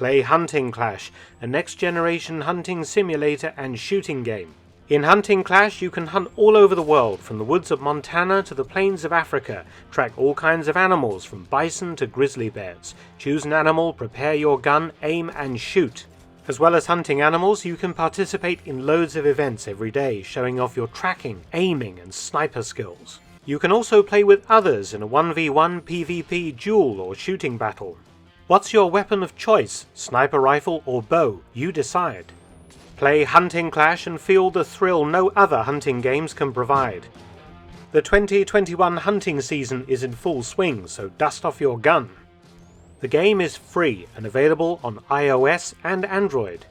Play Hunting Clash, a next-generation hunting simulator and shooting game. In Hunting Clash, you can hunt all over the world, from the woods of Montana to the plains of Africa, track all kinds of animals from bison to grizzly bears. Choose an animal, prepare your gun, aim and shoot. As well as hunting animals, you can participate in loads of events every day, showing off your tracking, aiming and sniper skills. You can also play with others in a 1v1 PvP duel or shooting battle. What's your weapon of choice, sniper rifle or bow? You decide. Play Hunting Clash and feel the thrill no other hunting games can provide. The 2021 hunting season is in full swing, so dust off your gun. The game is free and available on iOS and Android.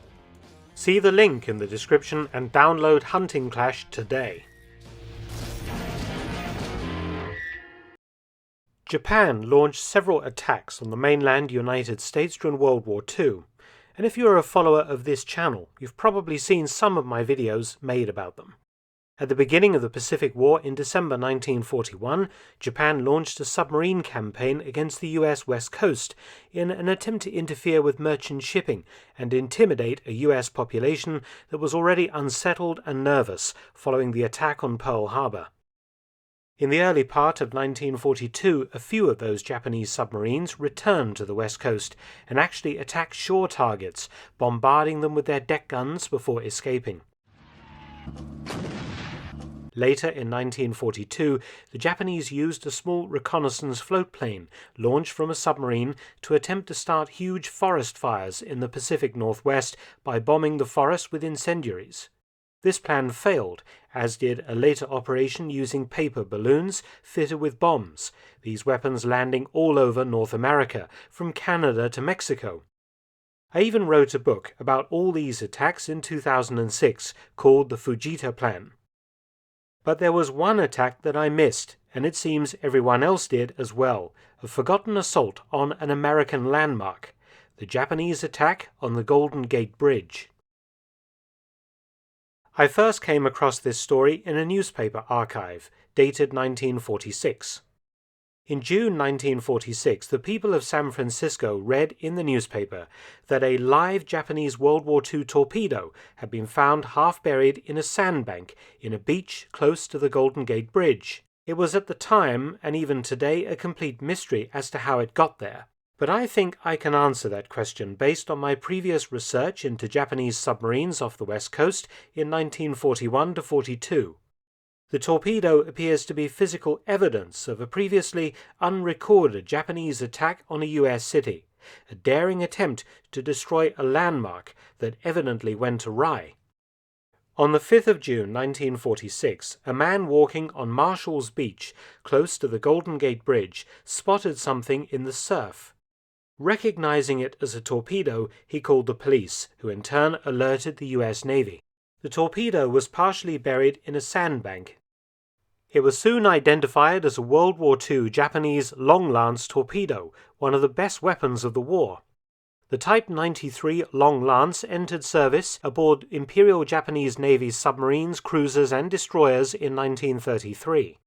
See the link in the description and download Hunting Clash today. Japan launched several attacks on the mainland United States during World War II, and if you are a follower of this channel, you've probably seen some of my videos made about them. At the beginning of the Pacific War in December 1941, Japan launched a submarine campaign against the US West Coast in an attempt to interfere with merchant shipping and intimidate a US population that was already unsettled and nervous following the attack on Pearl Harbor. In the early part of 1942, a few of those Japanese submarines returned to the west coast and actually attacked shore targets, bombarding them with their deck guns before escaping. Later in 1942, the Japanese used a small reconnaissance float plane launched from a submarine to attempt to start huge forest fires in the Pacific Northwest by bombing the forest with incendiaries. This plan failed, as did a later operation using paper balloons fitted with bombs, these weapons landing all over North America, from Canada to Mexico. I even wrote a book about all these attacks in 2006 called the Fujita Plan. But there was one attack that I missed, and it seems everyone else did as well, a forgotten assault on an American landmark, the Japanese attack on the Golden Gate Bridge. I first came across this story in a newspaper archive, dated 1946. In June 1946, the people of San Francisco read in the newspaper that a live Japanese World War II torpedo had been found half buried in a sandbank in a beach close to the Golden Gate Bridge. It was at the time, and even today, a complete mystery as to how it got there. But I think I can answer that question based on my previous research into Japanese submarines off the west coast in 1941 to 42. The torpedo appears to be physical evidence of a previously unrecorded Japanese attack on a US city, a daring attempt to destroy a landmark that evidently went awry. On the 5th of June 1946, a man walking on Marshall's Beach, close to the Golden Gate Bridge, spotted something in the surf. Recognizing it as a torpedo, he called the police, who in turn alerted the US Navy. The torpedo was partially buried in a sandbank. It was soon identified as a World War II Japanese long-lance torpedo, one of the best weapons of the war. The Type 93 Long Lance entered service aboard Imperial Japanese Navy's submarines, cruisers and destroyers in 1933.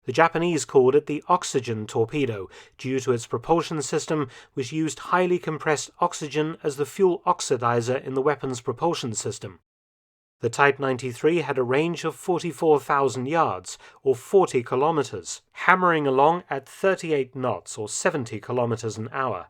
The Japanese called it the oxygen torpedo due to its propulsion system, which used highly compressed oxygen as the fuel oxidizer in the weapon's propulsion system. The Type 93 had a range of 44,000 yards, or 40 kilometers, hammering along at 38 knots, or 70 kilometers an hour.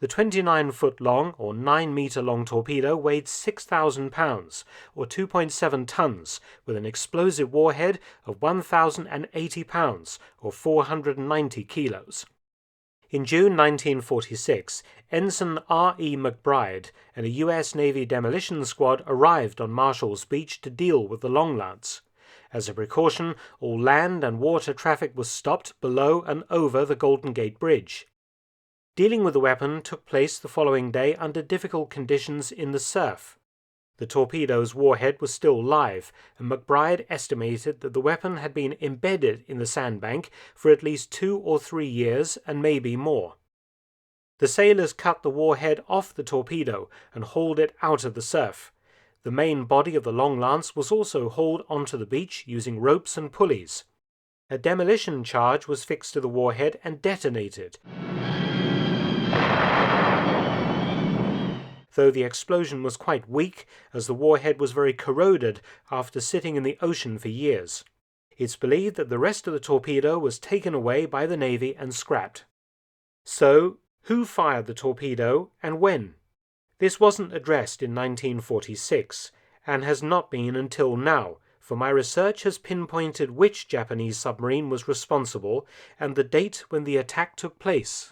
The 29-foot-long, or 9-meter-long torpedo weighed 6,000 pounds, or 2.7 tons, with an explosive warhead of 1,080 pounds, or 490 kilos. In June 1946, Ensign R.E. McBride and a U.S. Navy demolition squad arrived on Marshall's Beach to deal with the Long Lance. As a precaution, all land and water traffic was stopped below and over the Golden Gate Bridge. Dealing with the weapon took place the following day under difficult conditions in the surf. The torpedo's warhead was still live, and McBride estimated that the weapon had been embedded in the sandbank for at least 2 or 3 years and maybe more. The sailors cut the warhead off the torpedo and hauled it out of the surf. The main body of the Long Lance was also hauled onto the beach using ropes and pulleys. A demolition charge was fixed to the warhead and detonated. though the explosion was quite weak as the warhead was very corroded after sitting in the ocean for years. It's believed that the rest of the torpedo was taken away by the Navy and scrapped. So, who fired the torpedo and when? This wasn't addressed in 1946 and has not been until now, for my research has pinpointed which Japanese submarine was responsible and the date when the attack took place.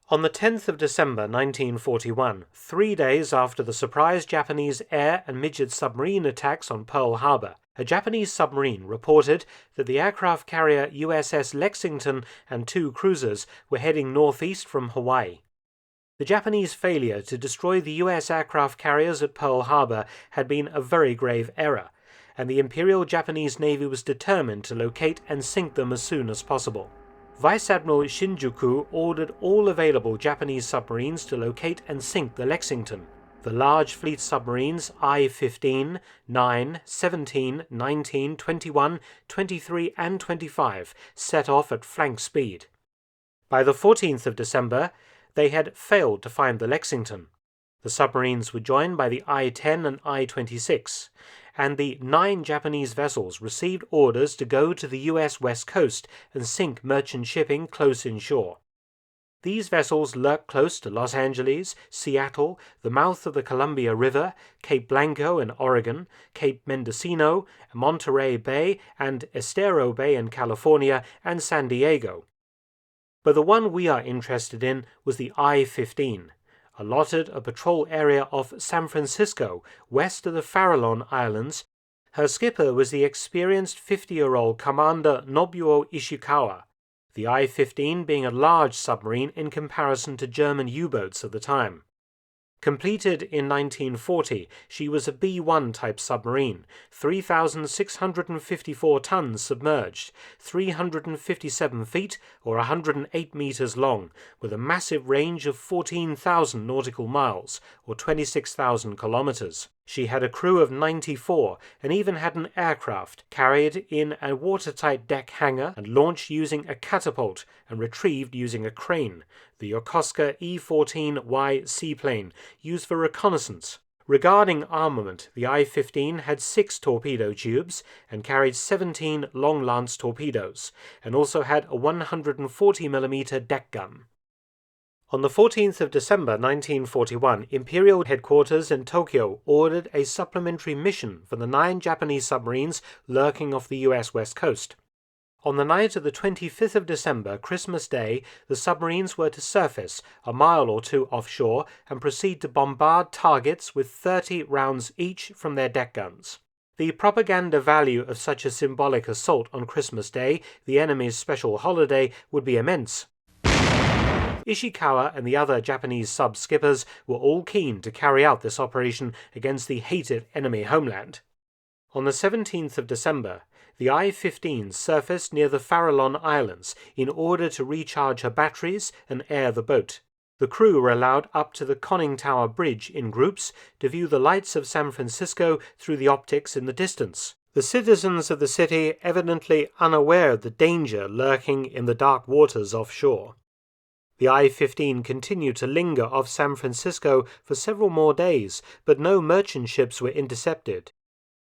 On the 10th of December 1941, 3 days after the surprise Japanese air and midget submarine attacks on Pearl Harbor, a Japanese submarine reported that the aircraft carrier USS Lexington and 2 cruisers were heading northeast from Hawaii. The Japanese failure to destroy the US aircraft carriers at Pearl Harbor had been a very grave error, and the Imperial Japanese Navy was determined to locate and sink them as soon as possible. Vice Admiral Shinjuku ordered all available Japanese submarines to locate and sink the Lexington. The large fleet submarines I-15, 9, 17, 19, 21, 23 and 25 set off at flank speed. By the 14th of December, they had failed to find the Lexington. The submarines were joined by the I-10 and I-26, and the 9 Japanese vessels received orders to go to the US West Coast and sink merchant shipping close inshore. These vessels lurked close to Los Angeles, Seattle, the mouth of the Columbia River, Cape Blanco in Oregon, Cape Mendocino, Monterey Bay, and Estero Bay in California, and San Diego. But the one we are interested in was the I-15, allotted a patrol area off San Francisco, west of the Farallon Islands. Her skipper was the experienced 50-year-old Commander Nobuo Ishikawa, the I-15 being a large submarine in comparison to German U-boats of the time. Completed in 1940, she was a B-1 type submarine, 3,654 tons submerged, 357 feet or 108 meters long, with a massive range of 14,000 nautical miles or 26,000 kilometers. She had a crew of 94 and even had an aircraft carried in a watertight deck hangar and launched using a catapult and retrieved using a crane, the Yokosuka E-14Y seaplane used for reconnaissance. Regarding armament, the I-15 had 6 torpedo tubes and carried 17 long-lance torpedoes, and also had a 140mm deck gun. On the 14th of December 1941, Imperial Headquarters in Tokyo ordered a supplementary mission for the 9 Japanese submarines lurking off the US West Coast. On the night of the 25th of December, Christmas Day, the submarines were to surface a mile or 2 offshore and proceed to bombard targets with 30 rounds each from their deck guns. The propaganda value of such a symbolic assault on Christmas Day, the enemy's special holiday, would be immense. Ishikawa and the other Japanese sub-skippers were all keen to carry out this operation against the hated enemy homeland. On the 17th of December, the I-15 surfaced near the Farallon Islands in order to recharge her batteries and air the boat. The crew were allowed up to the conning tower bridge in groups to view the lights of San Francisco through the optics in the distance. The citizens of the city evidently unaware of the danger lurking in the dark waters offshore. The I-15 continued to linger off San Francisco for several more days, but no merchant ships were intercepted.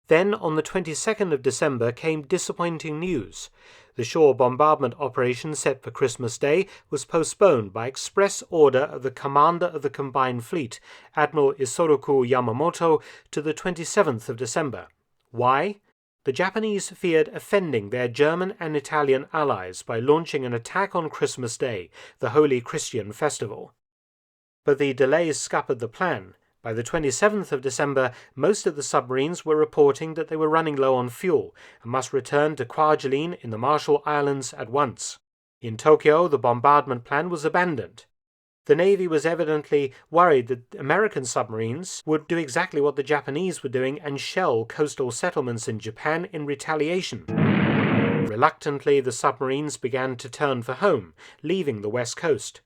Then, on the 22nd of December, came disappointing news. The shore bombardment operation set for Christmas Day was postponed by express order of the commander of the combined fleet, Admiral Isoroku Yamamoto, to the 27th of December. Why? The Japanese feared offending their German and Italian allies by launching an attack on Christmas Day, the holy Christian festival. But the delays scuppered the plan. By the 27th of December, most of the submarines were reporting that they were running low on fuel and must return to Kwajalein in the Marshall Islands at once. In Tokyo, the bombardment plan was abandoned. The Navy was evidently worried that American submarines would do exactly what the Japanese were doing and shell coastal settlements in Japan in retaliation. Reluctantly, the submarines began to turn for home, leaving the west coast.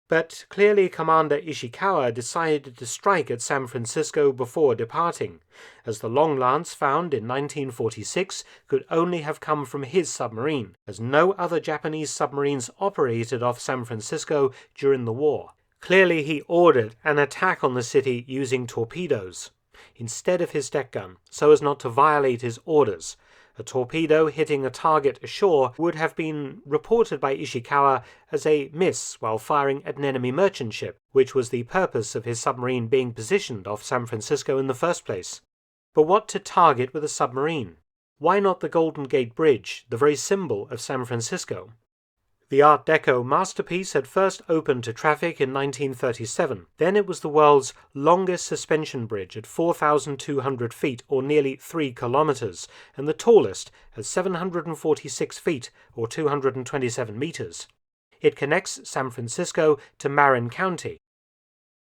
But clearly Commander Ishikawa decided to strike at San Francisco before departing, as the long lance found in 1946 could only have come from his submarine, as no other Japanese submarines operated off San Francisco during the war. Clearly he ordered an attack on the city using torpedoes instead of his deck gun, so as not to violate his orders. A torpedo hitting a target ashore would have been reported by Ishikawa as a miss while firing at an enemy merchant ship, which was the purpose of his submarine being positioned off San Francisco in the first place. But what to target with a submarine? Why not the Golden Gate Bridge, the very symbol of San Francisco? The Art Deco masterpiece had first opened to traffic in 1937. Then it was the world's longest suspension bridge at 4,200 feet, or nearly 3 kilometers, and the tallest at 746 feet, or 227 meters. It connects San Francisco to Marin County.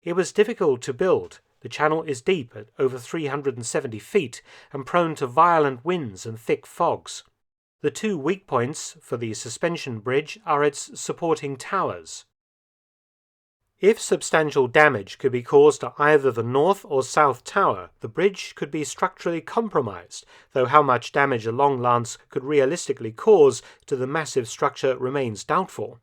It was difficult to build. The channel is deep at over 370 feet and prone to violent winds and thick fogs. The two weak points for the suspension bridge are its supporting towers. If substantial damage could be caused to either the north or south tower, the bridge could be structurally compromised, though how much damage a long lance could realistically cause to the massive structure remains doubtful.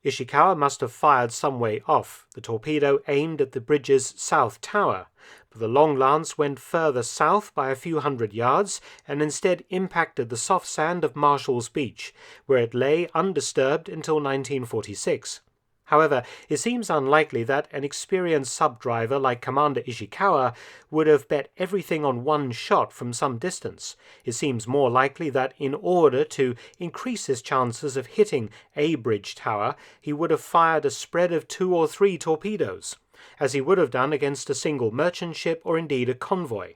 Ishikawa must have fired some way off. The torpedo aimed at the bridge's south tower, but the long lance went further south by a few hundred yards and instead impacted the soft sand of Marshall's Beach, where it lay undisturbed until 1946. However, it seems unlikely that an experienced sub-driver like Commander Ishikawa would have bet everything on one shot from some distance. It seems more likely that in order to increase his chances of hitting a bridge tower, he would have fired a spread of 2 or 3 torpedoes, as he would have done against a single merchant ship or indeed a convoy.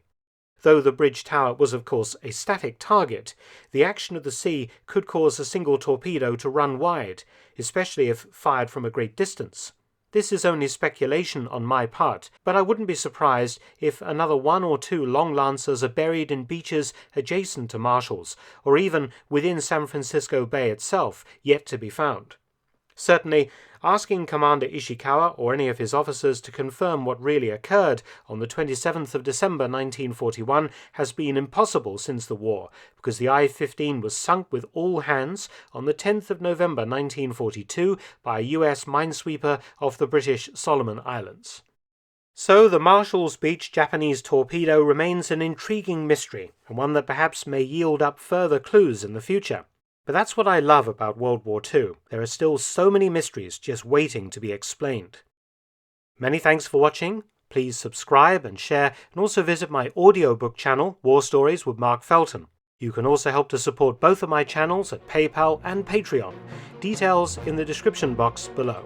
Though the bridge tower was of course a static target, the action of the sea could cause a single torpedo to run wide, especially if fired from a great distance. This is only speculation on my part, but I wouldn't be surprised if another 1 or 2 long lancers are buried in beaches adjacent to Marshall's, or even within San Francisco Bay itself, yet to be found. Certainly, asking Commander Ishikawa or any of his officers to confirm what really occurred on the 27th of December 1941 has been impossible since the war, because the I-15 was sunk with all hands on the 10th of November 1942 by a US minesweeper off the British Solomon Islands. So the Marshall's Beach Japanese torpedo remains an intriguing mystery, and one that perhaps may yield up further clues in the future. But that's what I love about World War II. There are still so many mysteries just waiting to be explained. Many thanks for watching. Please subscribe and share, and also visit my audiobook channel, War Stories with Mark Felton. You can also help to support both of my channels at PayPal and Patreon. Details in the description box below.